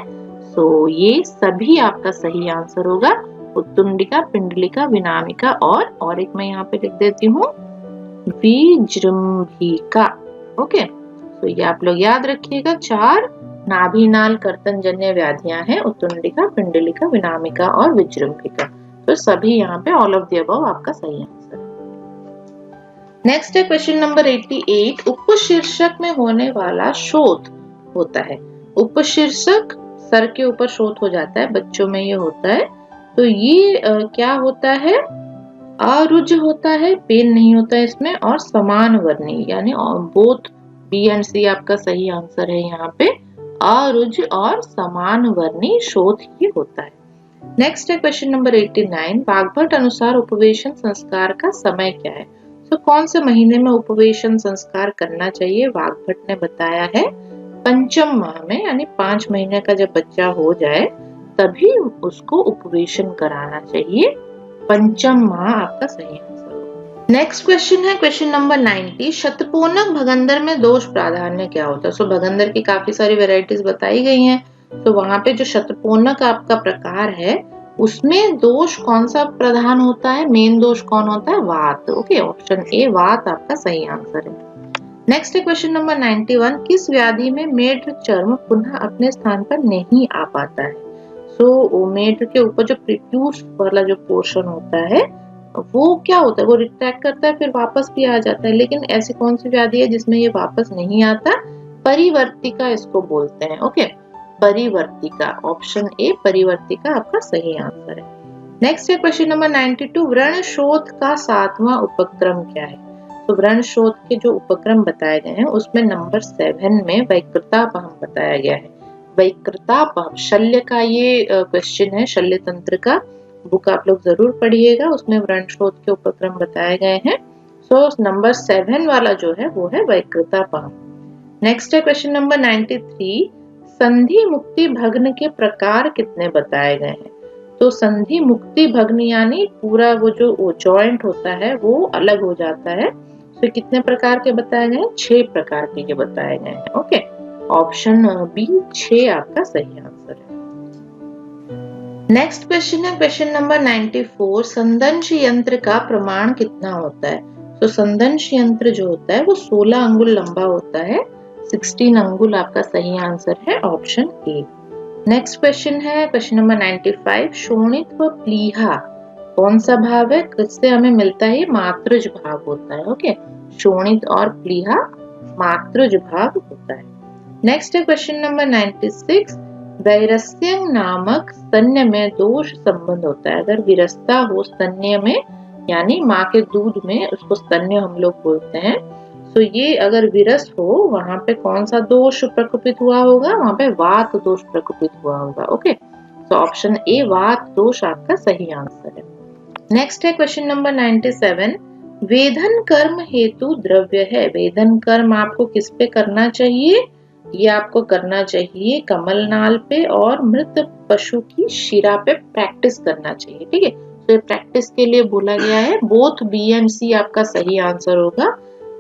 सो ये सभी आपका सही आंसर होगा। उत्तुंडिका, पिंडलिका, विनामिका और एक मैं यहाँ पे लिख देती हूँ, विजृंभिका। ओके, तो ये आप लोग याद रखिएगा। 4 नाभिनाल कर्तन जन्य व्याधियां हैं, उत्तुंडिका, पिंडलिका, विनामिका और विजृंभिका। तो सभी यहाँ पे ऑल ऑफ द अबव आपका सही आंसर है। नेक्स्ट है क्वेश्चन नंबर 88। उपशीर्षक में होने वाला शोथ होता है। उपशीर्षक सर के ऊपर शोथ हो जाता है, बच्चों में ये होता है। तो ये क्या होता है? अरुज होता है, पेन नहीं होता है इसमें, और समान वर्णी यानी बोथ बी एंड सी आपका सही आंसर है यहाँ पे। अरुज और समान वर्णी शोथ ही होता है। नेक्स्ट है क्वेश्चन नंबर 89। वाग्भट अनुसार उपवेशन संस्कार का समय क्या है? तो कौन से महीने में उपवेशन संस्कार करना चाहिए? वाग्भट ने बताया है पंचम माह में, यानी 5 महीने का जब बच्चा हो जाए तभी उसको उपवेशन कराना चाहिए। पंचम माह आपका सही आंसर होगा। नेक्स्ट क्वेश्चन है क्वेश्चन नंबर 90। शतपूर्णक भगंदर में दोष प्राधान्य क्या होता है? सो भगंदर की काफी सारी वेराइटीज बताई गई हैं, तो वहां पे जो शतपूर्णक आपका प्रकार है उसमें दोष कौन सा प्रधान होता है? मेन दोष कौन होता है? वात। ओके, ऑप्शन ए वात आपका सही आंसर है। नेक्स्ट है क्वेश्चन नंबर 91। किस व्याधि में मेढ्र चर्म पुनः अपने स्थान पर नहीं आ पाता है? सो मेढ्र के ऊपर जो प्रीट्यूस वाला जो पोर्शन होता है वो क्या होता है? वो रिट्रैक्ट करता है फिर वापस भी आ जाता है, लेकिन ऐसी कौन सी व्याधि है जिसमें ये वापस नहीं आता? परिवर्तिका इसको बोलते हैं। ओके, परिवर्तिका, ऑप्शन ए परिवर्तिका आपका सही आंसर है। नेक्स्ट है क्वेश्चन नंबर 92। व्रण शोथ का 7वां उपक्रम क्या है? तो व्रण शोथ के जो उपक्रम बताए गए हैं उसमें नंबर 7 में वैकृतापहम बताया गया है। वैकृतापहम शल्य का ये क्वेश्चन है, शल्य तंत्र का बुक आप लोग जरूर पढ़िएगा, उसमें व्रण शोथ के उपक्रम बताए गए हैं। सो नंबर 7 वाला जो है वो है वैकृतापहम। नेक्स्ट है क्वेश्चन नंबर 93। संधि मुक्ति भग्न के प्रकार कितने बताए गए हैं? तो संधि मुक्ति भग्न यानी पूरा वो जो जॉइंट होता है वो अलग हो जाता है, तो कितने प्रकार के बताए गए हैं? 6 प्रकार के ये बताए गए हैं। ओके, ऑप्शन बी 6 आपका सही आंसर है। नेक्स्ट क्वेश्चन है क्वेश्चन नंबर 94। संदंश यंत्र का प्रमाण कितना होता है? तो संदंश यंत्र जो होता है वो 16 अंगुल लंबा होता है। 16 अंगुल आपका सही आंसर है, ऑप्शन ए। नेक्स्ट क्वेश्चन है क्वेश्चन नंबर 95। शोणित व प्लीहा कौन सा भाव है? किससे हमें मिलता है? मात्रज भाव होता है। ओके, शोणित और प्लीहा मात्रज भाव होता है। नेक्स्ट है क्वेश्चन नंबर 96। वैरस्यं नामक स्तन्य में दोष संबंध होता है। अगर विरसता हो स्तन्य में यानी माँ के दूध में, उसको स्तन्य हम लोग बोलते हैं। तो ये अगर विरस हो वहां पे कौन सा दोष प्रकोपित हुआ होगा? वहां पे वात दोष प्रकोपित हुआ होगा। ओके, तो ऑप्शन ए वात दोष आपका सही आंसर है। नेक्स्ट है क्वेश्चन नंबर 97। वेधन कर्म हेतु द्रव्य है। वेधन कर्म आपको किस पे करना चाहिए? ये आपको करना चाहिए कमल नाल पे और मृत पशु की शिरा पे प्रैक्टिस करना चाहिए। ठीक है, तो प्रैक्टिस के लिए बोला गया है। बोथ बी एंड सी आपका सही आंसर होगा,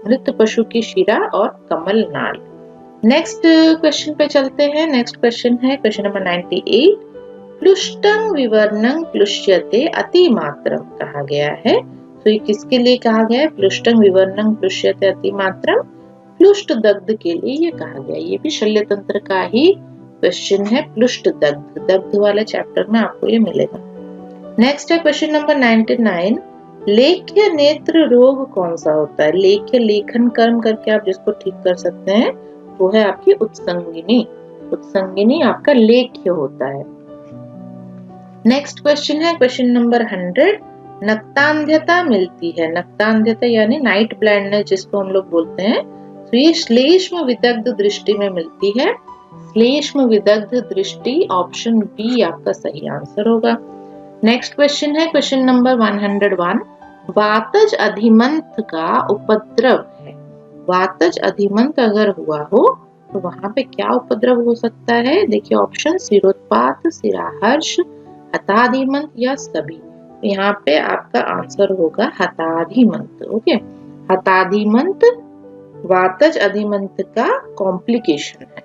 मृत पशु की शिरा और कमल नाल। नेक्स्ट क्वेश्चन पे चलते हैं। नेक्स्ट क्वेश्चन है क्वेश्चन नंबर 98। प्लुष्टं विवर्णं प्लुष्यते अतिमात्रम कहा गया है, तो ये किसके लिए कहा गया है? प्लुष्टं विवर्णं प्लुष्यते अतिमात्रम, प्लुष्ट दग्ध के लिए ये कहा गया। ये भी शल्य तंत्र का ही क्वेश्चन है। प्लुष्ट दग्ध, दग्ध वाले चैप्टर में आपको ये मिलेगा। नेक्स्ट है क्वेश्चन नंबर 99। लेख्य नेत्र रोग कौन सा होता है? लेख्य लेखन कर्म करके आप जिसको ठीक कर सकते हैं वो है आपकी उत्संगिनी। उत्संगिनी आपका लेख्य होता है। नेक्स्ट क्वेश्चन है क्वेश्चन नंबर 100। नक्तांध्यता मिलती है। नक्तांध्यता यानी नाइट ब्लाइंडनेस जिसको हम लोग बोलते हैं, तो ये श्लेष्म विदग्ध दृष्टि में मिलती है। श्लेष्म विदग्ध दृष्टि, ऑप्शन बी आपका सही आंसर होगा। नेक्स्ट क्वेश्चन है क्वेश्चन नंबर 101। वातज अधिमंत का उपद्रव है। वातज अधिमंत अगर हुआ हो तो वहां पे क्या उपद्रव हो सकता है? देखिए ऑप्शन सिरोत्पात, सिराहर्ष, हताधिमंत या सभी। यहाँ पे आपका आंसर होगा हताधिमंत। ओके, हताधिमंत वातज अधिमंत का कॉम्प्लिकेशन है।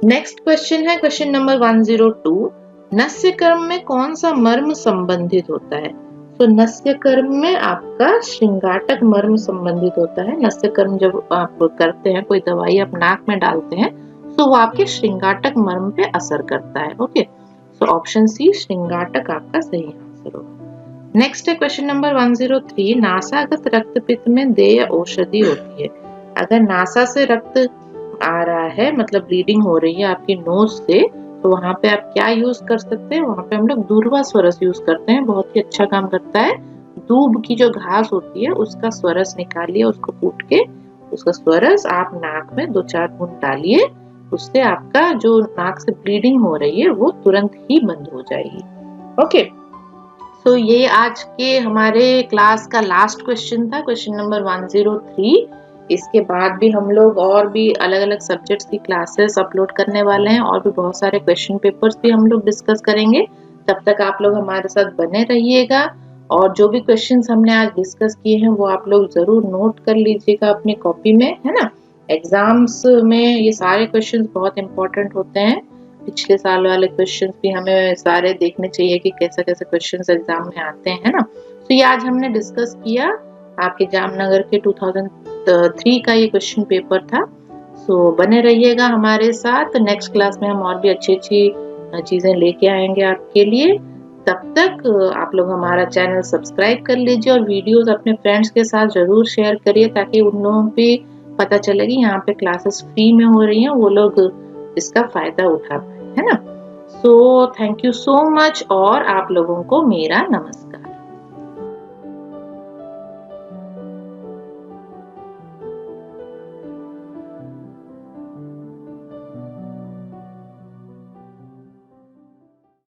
नेक्स्ट क्वेश्चन है क्वेश्चन नंबर 102। नस्य कर्म में कौन सा मर्म संबंधित होता है? तो नस्य कर्म में आपका श्रृंगाटक मर्म संबंधित होता है। नस्य कर्म जब आप करते हैं, कोई दवाई आप नाक में डालते हैं तो वो आपके श्रृंगाटक मर्म पे असर करता है। ओके, तो ऑप्शन सी श्रृंगाटक आपका सही आंसर होगा। नेक्स्ट है क्वेश्चन नंबर 103। नासागत रक्तपित्त में देय औषधि होती है। अगर नासा से रक्त आ रहा है, मतलब ब्लीडिंग हो रही है आपकी नोज से, तो वहां पे आप क्या यूज कर सकते हैं? वहां पे हम लोग दूर्वा स्वरस यूज करते हैं, बहुत ही अच्छा काम करता है दूब की जो घास होती है उसका स्वरस निकालिए, उसको कूट के उसका स्वरस आप नाक में 2-4 बूंद डालिए, उससे आपका जो नाक से ब्लीडिंग हो रही है वो तुरंत ही बंद हो जाएगी। ओके, तो ये आज के हमारे क्लास का लास्ट क्वेश्चन था, क्वेश्चन नंबर 103। इसके बाद भी हम लोग और भी अलग अलग सब्जेक्ट्स की क्लासेस अपलोड करने वाले हैं और भी बहुत सारे क्वेश्चन पेपर्स भी हम लोग डिस्कस करेंगे। तब तक आप लोग हमारे साथ बने रहिएगा और जो भी क्वेश्चंस हमने आज डिस्कस किए हैं वो आप लोग जरूर नोट कर लीजिएगा अपनी कॉपी में, है ना। एग्जाम्स में ये सारे क्वेश्चंस बहुत इंपॉर्टेंट होते हैं। पिछले साल वाले क्वेश्चंस भी हमें सारे देखने चाहिए कि कैसे कैसे क्वेश्चंस एग्जाम में आते हैं, है ना। तो ये आज हमने डिस्कस किया, आपके जामनगर के 2003 का ये क्वेश्चन पेपर था। सो बने रहिएगा हमारे साथ, नेक्स्ट क्लास में हम और भी अच्छी चीजें लेके आएंगे आपके लिए। तब तक आप लोग हमारा चैनल सब्सक्राइब कर लीजिए और वीडियोस अपने फ्रेंड्स के साथ जरूर शेयर करिए ताकि उन लोगों को भी पता चले कि यहाँ पे क्लासेस फ्री में हो रही हैं, वो लोग इसका फायदा उठा पाए, है ना। So thank you so much और आप लोगों को मेरा नमस्कार।